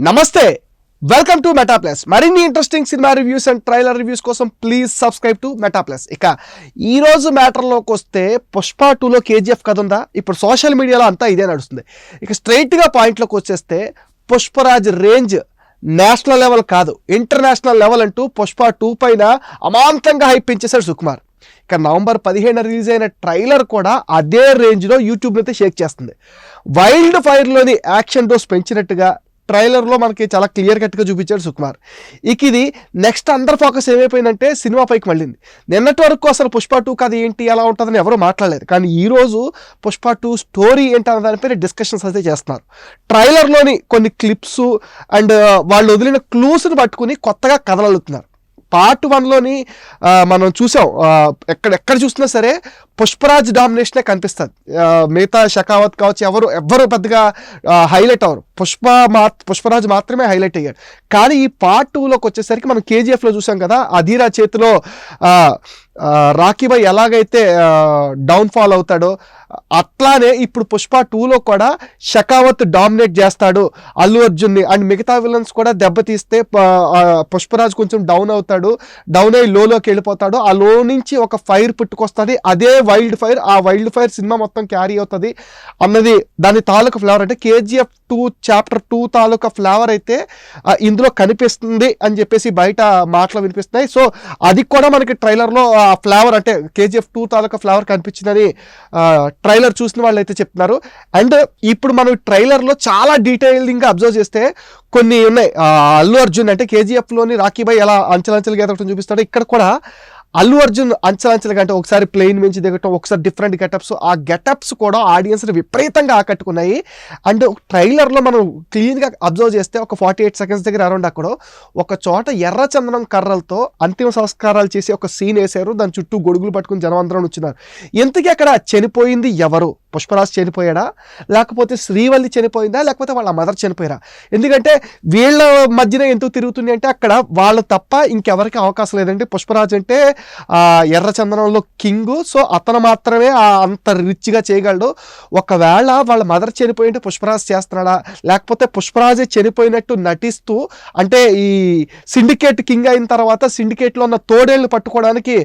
నమస్తే, welcome to Meta plus. మరిన్ని interesting cinema reviews and trailer reviews కోసం please subscribe to Meta plus. ఇక ఈరోజు మ్యాటర్లోకి వస్తే పుష్ప 2లో కేజీఎఫ్ కథ ఉందా? ఇప్పుడు సోషల్ మీడియాలో అంతా ఇదే నడుస్తుంది. ఇక స్ట్రైట్గా పాయింట్లోకి వచ్చేస్తే పుష్పరాజ్ రేంజ్ నేషనల్ లెవెల్ కాదు, ఇంటర్నేషనల్ లెవెల్ అంటూ పుష్ప 2 పైన అమాంతంగా హైప్ పెంచేశాడు సుకుమార్. ఇక నవంబర్ 15 రిలీజ్ అయిన ట్రైలర్ కూడా అదే రేంజ్లో యూట్యూబ్ని అయితే షేక్ చేస్తుంది. వైల్డ్ ఫైర్లోని యాక్షన్ డోస్ పెంచినట్టుగా ట్రైలర్లో మనకి చాలా క్లియర్ కట్గా చూపించాడు సుకుమార్. ఇక ఇది నెక్స్ట్ అందరి ఫోకస్ ఏమైపోయిందంటే సినిమా పైకి మళ్ళింది. నిన్నటి వరకు అసలు పుష్ప 2 కథ ఏంటి, ఎలా ఉంటుందని ఎవరు మాట్లాడలేదు. కానీ ఈరోజు పుష్ప 2 స్టోరీ ఏంటి అన్న దానిపైన డిస్కషన్స్ అయితే చేస్తున్నారు. ట్రైలర్లోని కొన్ని క్లిప్స్ అండ్ వాళ్ళు వదిలిన క్లూస్ని పట్టుకుని కొత్తగా కథలు అల్లుతున్నారు. పార్ట్ 1లోని మనం చూసాం, ఎక్కడ చూసినా సరే పుష్పరాజ్ డామినేషనే కనిపిస్తుంది. మిగతా షకావత్ కావచ్చు ఎవరు పెద్దగా హైలైట్ అవ్వరు, పుష్పరాజ్ మాత్రమే హైలైట్ అయ్యాడు. కానీ ఈ పార్ట్ 2లోకి వచ్చేసరికి మనం కేజీఎఫ్లో చూసాం కదా, అధీరా చేతిలో రాకీ భాయ్ ఎలాగైతే డౌన్ఫాల్ అవుతాడో అట్లానే ఇప్పుడు పుష్ప 2లో కూడా షకావత్ డామినేట్ చేస్తాడు అల్లు అర్జున్ని. అండ్ మిగతా విలన్స్ కూడా దెబ్బతీస్తే పుష్పరాజ్ కొంచెం డౌన్ అవుతాడు, డౌన్ అయ్యి లోకి వెళ్ళిపోతాడు. ఆ లో నుంచి ఒక ఫైర్ పుట్టుకొస్తుంది, అదే వైల్డ్ ఫైర్. ఆ వైల్డ్ ఫైర్ సినిమా మొత్తం క్యారీ అవుతుంది అన్నది దాని తాలూకా ఫ్లేవర్. అంటే కేజీఎఫ్ 2 చాప్టర్ 2 తాలూకా ఫ్లేవర్ అయితే ఇందులో కనిపిస్తుంది అని చెప్పేసి బయట మాటలు వినిపిస్తున్నాయి. సో అది కూడా మనకి ట్రైలర్లో ఫ్లేవర్, అంటే కేజీఎఫ్ 2 తాలూకా ఫ్లేవర్ కనిపించిందని ట్రైలర్ చూసిన వాళ్ళు అయితే చెప్తున్నారు. అండ్ ఇప్పుడు మనం ట్రైలర్లో చాలా డీటెయిలింగ్గా అబ్జర్వ్ చేస్తే కొన్ని ఉన్నాయి. అల్లు అర్జున్ అంటే కేజీఎఫ్లోని రాకీ భాయ్ ఎలా అంచెలంచెలుగా ఎదగటం చూపిస్తాడో, ఇక్కడ కూడా అల్లు అర్జున్ అంచెలంచెలుగా, అంటే ఒకసారి ప్లెయిన్ నుంచి దిగటం, ఒకసారి డిఫరెంట్ గెటప్స్. ఆ గెటప్స్ కూడా ఆడియన్స్ని విపరీతంగా ఆకట్టుకున్నాయి. అండ్ ట్రైలర్లో మనం క్లీన్గా అబ్జర్వ్ చేస్తే ఒక 48 సెకండ్స్ దగ్గర అరౌండ్ అక్కడ ఒక చోట ఎర్ర చందనం కర్రలతో అంతిమ సంస్కారాలు చేసి ఒక సీన్ వేశారు. దాని చుట్టూ గొడుగులు పట్టుకుని జనం అందరం వచ్చినారు. ఇంతకీ అక్కడ చనిపోయింది ఎవరు? పుష్పరాజ్ చనిపోయాడా, లేకపోతే శ్రీవల్లి చనిపోయిందా, లేకపోతే వాళ్ళ మదర్ చనిపోయారా? ఎందుకంటే వీళ్ళ మధ్యన ఎందుకు తిరుగుతుంది అంటే అక్కడ వాళ్ళు తప్ప ఇంకెవరికి అవకాశం లేదండి. పుష్పరాజ్ అంటే ఎర్రచందనంలో కింగు, సో అతను మాత్రమే అంత రిచ్గా చేయగలడు. ఒకవేళ వాళ్ళ మదర్ చనిపోయింటే పుష్పరాజ్ చేస్తున్నాడా, లేకపోతే పుష్పరాజే చనిపోయినట్టు నటిస్తూ, అంటే ఈ సిండికేట్ కింగ్ అయిన తర్వాత సిండికేట్లో ఉన్న తోడేళ్ళు పట్టుకోవడానికి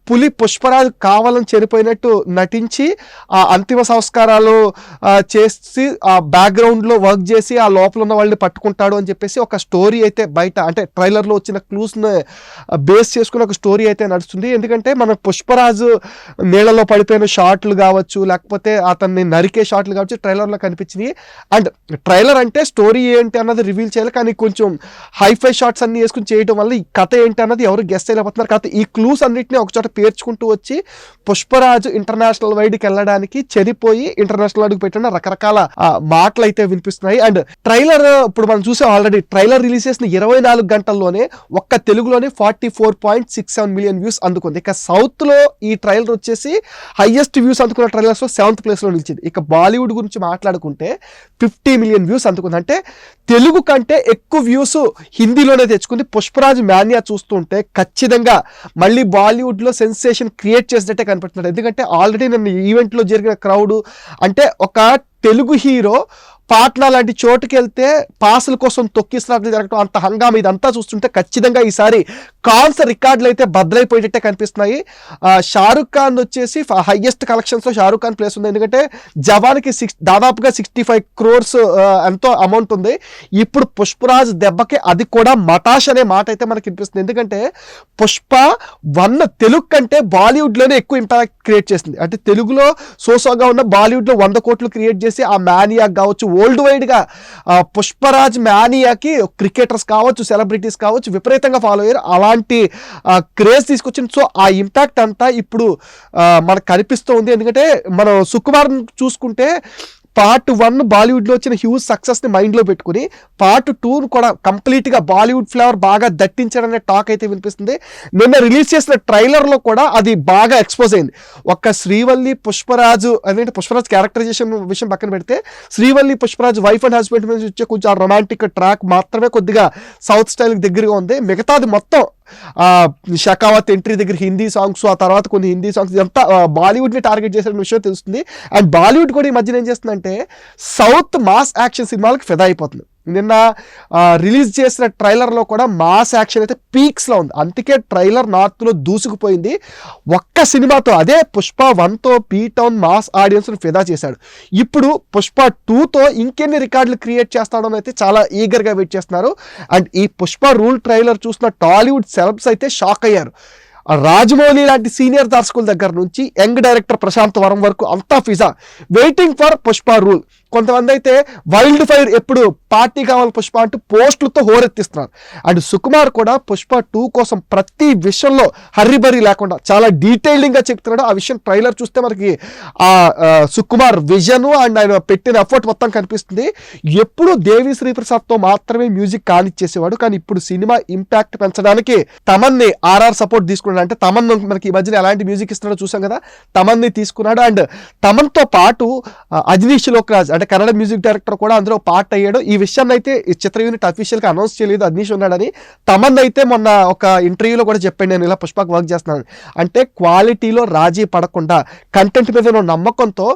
పులి పుష్పరాజ్ కావాలని చనిపోయినట్టు నటించి ఆ అంతిమ సంస్కారాలు చేసి ఆ బ్యాక్గ్రౌండ్లో వర్క్ చేసి ఆ లోపల ఉన్న వాళ్ళని పట్టుకుంటాడు అని చెప్పేసి ఒక స్టోరీ అయితే బయట, అంటే ట్రైలర్లో వచ్చిన క్లూస్ని బేస్ చేసుకుని ఒక స్టోరీ అయితే నడుస్తుంది. ఎందుకంటే మన పుష్పరాజు నీళ్ళలో పడిపోయిన షాట్లు కావచ్చు, లేకపోతే అతన్ని నరికే షాట్లు కావచ్చు ట్రైలర్లో కనిపించినాయి. అండ్ ట్రైలర్ అంటే స్టోరీ ఏంటి అన్నది రివీల్ చేయాలి, కానీ కొంచెం హైఫై షాట్స్ అన్ని వేసుకుని చేయడం వల్ల ఈ కథ ఏంటి అన్నది ఎవరు గెస్ చేయలేకపోతున్నారు. కాకపోతే ఈ క్లూస్ అన్నింటినీ ఒకచోట పేర్చుకుంటూ వచ్చి పుష్పరాజు ఇంటర్నేషనల్ వైడ్కి వెళ్ళడానికి చనిపోయి ఇంటర్నేషనల్ వైడ్కి పెట్టిన రకరకాల మాటలు అయితే వినిపిస్తున్నాయి. అండ్ ట్రైలర్ ఇప్పుడు మనం చూసాం, ఆల్రెడీ ట్రైలర్ రిలీజ్ చేసిన 24 గంటల్లోనే ఒక్క తెలుగులోనే 44.67 మిలియన్ వ్యూస్ అందుకుంది. ఇక సౌత్ లో ఈ ట్రైలర్ వచ్చేసి హైయెస్ట్ వ్యూస్ అందుకున్న ట్రైలర్స్ లో 7th ప్లేస్ లో నిలిచింది. ఇక బాలీవుడ్ గురించి మాట్లాడుకుంటే 50 మిలియన్ వ్యూస్ అందుకుంది. అంటే తెలుగు కంటే ఎక్కువ వ్యూస్ హిందీలోనే తెచ్చుకుంది. పుష్పరాజ్ మాన్యా చూస్తుంటే ఖచ్చితంగా మళ్ళీ బాలీవుడ్ లో సెన్సేషన్ క్రియేట్ చేసినట్టే కనిపెడుతున్నాడు. ఎందుకంటే ఆల్రెడీ నన్ను ఈవెంట్లో జరిగిన క్రౌడ్, అంటే ఒక తెలుగు హీరో పాట్నా లాంటి చోటుకి వెళ్తే పాసుల కోసం తొక్కిస్తున్నట్లు జరగడం, అంత హంగామా ఇదంతా చూస్తుంటే ఖచ్చితంగా ఈసారి కాన్స్ రికార్డులు అయితే బద్దలైపోయేటట్టే కనిపిస్తున్నాయి. షారుఖ్ ఖాన్ వచ్చేసి హైయెస్ట్ కలెక్షన్స్లో షారుఖ్ ఖాన్ ప్లేస్ ఉంది. ఎందుకంటే జవాన్కి దాదాపుగా 65 crores ఎంతో అమౌంట్ ఉంది. ఇప్పుడు పుష్పరాజ్ దెబ్బకి అది కూడా మటాష్ అనే మాట అయితే మనకి వినిపిస్తుంది. ఎందుకంటే పుష్ప 1 తెలుగు కంటే బాలీవుడ్లోనే ఎక్కువ ఇంపాక్ట్ క్రియేట్ చేసింది. అంటే తెలుగులో సోసోగా ఉన్న బాలీవుడ్లో 100 కోట్లు క్రియేట్ చేసి ఆ మానియా కావచ్చు, వరల్డ్ వైడ్గా పుష్పరాజ్ మానియాకి క్రికెటర్స్ కావచ్చు, సెలబ్రిటీస్ కావచ్చు విపరీతంగా ఫాలో అయ్యారు. అలాంటి క్రేజ్ తీసుకొచ్చింది. సో ఆ ఇంపాక్ట్ అంతా ఇప్పుడు మనకు కనిపిస్తూ ఉంది. ఎందుకంటే మనం సుకుమార్ చూసుకుంటే పార్ట్ 1 బాలీవుడ్లో వచ్చిన హ్యూజ్ సక్సెస్ని మైండ్లో పెట్టుకుని పార్ట్ 2 కూడా కంప్లీట్గా బాలీవుడ్ ఫ్లేవర్ బాగా దట్టించాడనే టాక్ అయితే వినిపిస్తుంది. నిన్న రిలీజ్ చేసిన ట్రైలర్లో కూడా అది బాగా ఎక్స్పోజ్ అయింది. ఒక్క శ్రీవల్లి పుష్పరాజు, అదేంటి పుష్పరాజ్ క్యారెక్టరైజేషన్ విషయం పక్కన పెడితే Srivalli Pushparaj wife and husband మీద వచ్చే కొంచెం రొమాంటిక్ ట్రాక్ మాత్రమే కొద్దిగా సౌత్ స్టైల్కి దగ్గరగా ఉంది. మిగతాది మొత్తం షకావత్ ఎంట్రీ దగ్గర హిందీ సాంగ్స్, ఆ తర్వాత కొన్ని హిందీ సాంగ్స్, ఇదంతా బాలీవుడ్ని టార్గెట్ చేసిన విషయం తెలుస్తుంది. అండ్ బాలీవుడ్ కూడా ఈ మధ్యన ఏం చేస్తుందంటే సౌత్ మాస్ యాక్షన్ సినిమాలకు ఫిదా అయిపోతుంది. నిన్న రిలీజ్ చేసిన ట్రైలర్లో కూడా మాస్ యాక్షన్ అయితే పీక్స్లో ఉంది. అందుకే ట్రైలర్ నార్త్లో దూసుకుపోయింది. ఒక్క సినిమాతో అదే పుష్ప 1తో పీ-టౌన్ మాస్ ఆడియన్స్ని ఫిదా చేశాడు. ఇప్పుడు పుష్ప 2తో ఇంకెన్ని రికార్డులు క్రియేట్ చేస్తాడని అయితే చాలా ఈగర్గా వెయిట్ చేస్తున్నారు. అండ్ ఈ పుష్ప రూల్ ట్రైలర్ చూసిన టాలీవుడ్ సెలబ్స్ అయితే షాక్ అయ్యారు. రాజమౌళి లాంటి సీనియర్ దర్శకుల దగ్గర నుంచి యంగ్ డైరెక్టర్ ప్రశాంత్ వరం వరకు అంతా Fiza waiting for Pushpa rule. కొంతమంది అయితే వైల్డ్ ఫైర్ ఎప్పుడు పార్టీ కావాలి పుష్ప అంటూ పోస్టులతో హోరెత్తిస్తున్నారు. అండ్ సుకుమార్ కూడా పుష్ప 2 కోసం ప్రతి విషయంలో హర్రిబరి లేకుండా చాలా డీటెయిలింగ్గా చెప్తున్నాడు. ఆ విషయం ట్రైలర్ చూస్తే మనకి ఆ సుకుమార్ విజన్ అండ్ ఆయన పెట్టిన ఎఫర్ట్ మొత్తం కనిపిస్తుంది. ఎప్పుడు దేవి శ్రీప్రసాద్తో మాత్రమే మ్యూజిక్ కానిచ్చేసేవాడు, కానీ ఇప్పుడు సినిమా ఇంపాక్ట్ పెంచడానికి తమన్ని ఆర్ఆర్ సపోర్ట్ తీసుకున్నాడు. అంటే తమన్ మనకి ఈ మధ్యన ఎలాంటి మ్యూజిక్ ఇస్తున్నాడో చూసాం కదా, తమన్ని తీసుకున్నాడు. అండ్ తమన్తో పాటు అజనీష్ లోక్రాజ్ అంటే కన్నడ మ్యూజిక్ డైరెక్టర్ కూడా అందులో పార్ట్ అయ్యాడు. ఈ విషయాన్ని అయితే ఈ చిత్ర యూనిట్ అఫీషియల్గా అనౌన్స్ చేయలేదు అజనీష్ ఉన్నాడని. తమన్ అయితే మొన్న ఒక ఇంటర్వ్యూలో కూడా చెప్పాడు, నేను ఇలా పుష్పకు వర్క్ చేస్తున్నాను. అంటే క్వాలిటీలో రాజీ పడకుండా కంటెంట్ మీద ఉన్న నమ్మకంతో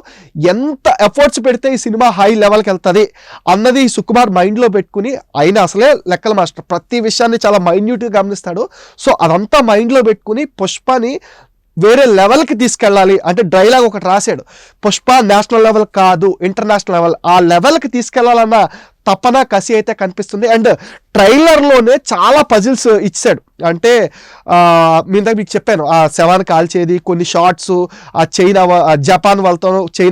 ఎంత ఎఫర్ట్స్ పెడితే ఈ సినిమా హై లెవెల్కి వెళ్తుంది అన్నది సుకుమార్ మైండ్లో పెట్టుకుని, ఆయన అసలే లెక్కల మాస్టర్, ప్రతి విషయాన్ని చాలా మైన్యూట్గా గమనిస్తాడు. సో అదంతా మైండ్లో పెట్టుకుని పుష్పని వేరే లెవెల్కి తీసుకెళ్ళాలి అంటే డైలాగ్ ఒకటి రాశాడు, పుష్ప నేషనల్ లెవెల్ కాదు ఇంటర్నేషనల్ లెవెల్, ఆ లెవెల్కి తీసుకెళ్లాలన్న తపన కసి అయితే కనిపిస్తుంది. అండ్ ట్రైలర్లోనే చాలా పజిల్స్ ఇచ్చాడు. అంటే మీ దగ్గర మీకు చెప్పాను ఆ శవాన్ని కాల్చేది, కొన్ని షార్ట్స్, ఆ చైనా జపాన్ వాళ్ళతో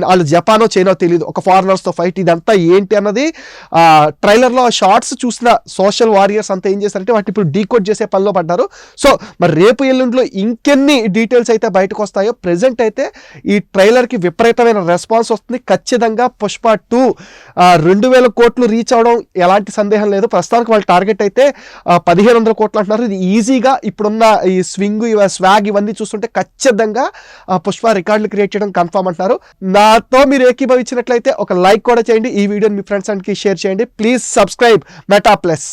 వాళ్ళు జపానో చైనా తెలియదు, ఒక ఫారినర్స్తో ఫైట్, ఇదంతా ఏంటి అన్నది ట్రైలర్లో ఆ షార్ట్స్ చూసిన సోషల్ వారియర్స్ అంతా ఏం చేస్తారంటే వాటి ఇప్పుడు డీకోడ్ చేసే పనిలో పడ్డారు. సో మరి రేపు ఎల్లుండిలో ఇంకెన్ని డీటెయిల్స్ అయితే బయటకు వస్తాయో. ప్రెజెంట్ అయితే ఈ ట్రైలర్కి విపరీతమైన రెస్పాన్స్ వస్తుంది. ఖచ్చితంగా పుష్ప 2 2,000 కోట్లు రీచ్ అవడం ఎలాంటి సందేహం లేదు. ప్రస్తుతానికి వాళ్ళ టార్గెట్ అయితే 1,500 కోట్లు అంటున్నారు. ఇది ఈజీగా ఇప్పుడున్న ఈ స్వాగ్ ఇవన్నీ చూస్తుంటే ఖచ్చితంగా పుష్ప రికార్డులు క్రియేట్ చేయడం కన్ఫర్మ్ అంటున్నారు. నాతో మీరు ఏకీభవించినట్లయితే ఒక లైక్ కూడా చేయండి, ఈ వీడియోని మీ ఫ్రెండ్స్ అందరికీ షేర్ చేయండి. Please subscribe meta plus.